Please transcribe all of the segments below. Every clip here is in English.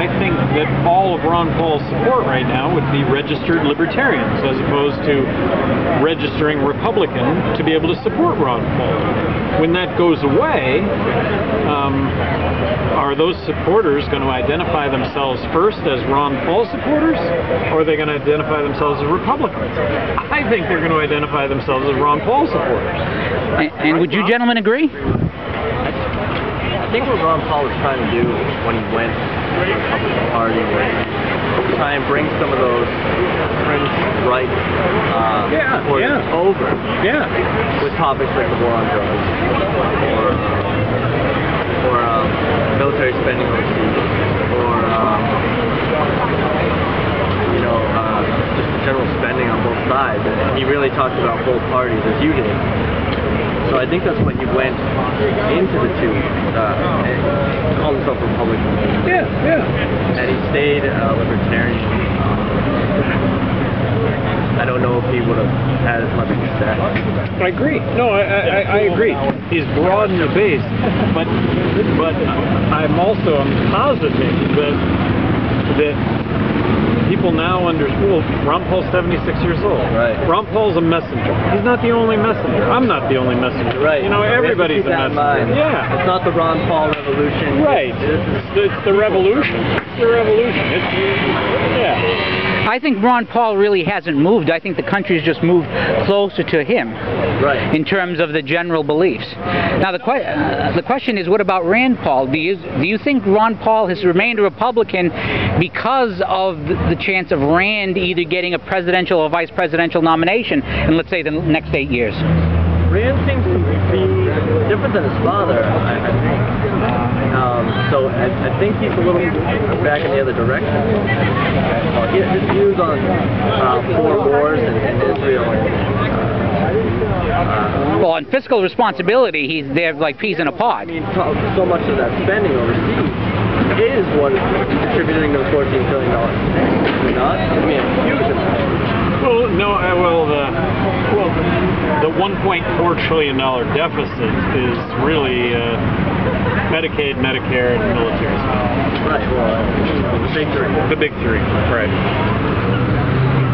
I think that all of Ron Paul's support right now would be registered Libertarians as opposed to registering Republican to be able to support Ron Paul. When that goes away, are those supporters going to identify themselves first as Ron Paul supporters, or are they going to identify themselves as Republicans? I think they're going to identify themselves as Ron Paul supporters. And would you gentlemen agree? I think what Ron Paul was trying to do when he went to the Republican Party was try and bring some of those fringe right supporters over with topics like the war on drugs or military spending overseas or just the general spending on both sides. And he really talked about both parties as you did. So I think that's what he went into the two, and called himself Republican. And he stayed Libertarian. I don't know if he would have had as much success. I agree. No, I agree. He's broadened the base, but I'm positive that people now understand. Well, Ron Paul's 76 years old. Right. Ron Paul's a messenger. He's not the only messenger. I'm not the only messenger. Right. You know, everybody's a messenger. Yeah. It's not the Ron Paul revolution. Right. It's the revolution. It's the revolution. I think Ron Paul really hasn't moved. I think the country's just moved closer to him, in terms of the general beliefs. Now the question is, what about Rand Paul? Do you think Ron Paul has remained a Republican because of the chance of Rand either getting a presidential or vice presidential nomination in, let's say, the next 8 years? Rand seems to be different than his father, I think. So I think he's a little back in the other direction. His views on foreign wars and Israel. Well, on fiscal responsibility, they're like peas in a pod. I mean, so much of that spending overseas is what is contributing to the $14 billion. Not? I mean, it's huge amount. Well, no, the $1.4 trillion deficit is really Medicaid, Medicare, and military spending. Right, well, the big three. The big three, right.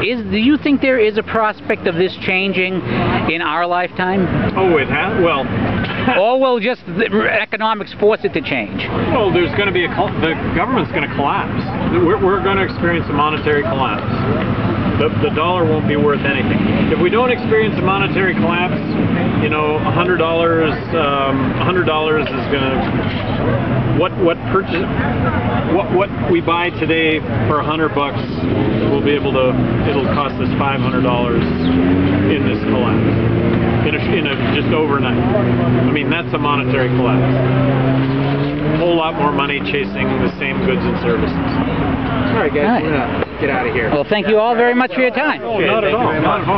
Do you think there is a prospect of this changing in our lifetime? Oh, it has? Well... or will just economics force it to change? Well, there's going to be the government's going to collapse. We're going to experience a monetary collapse. The dollar won't be worth anything. If we don't experience a monetary collapse, you know, $100 is going to... What we buy today for $100 will be able to, it'll cost us $500 in this collapse. Just overnight. I mean, that's a monetary collapse. A whole lot more money chasing the same goods and services. All right, guys, we're gonna get out of here. Well, thank you all very much for your time. Oh, not at all. Not at all.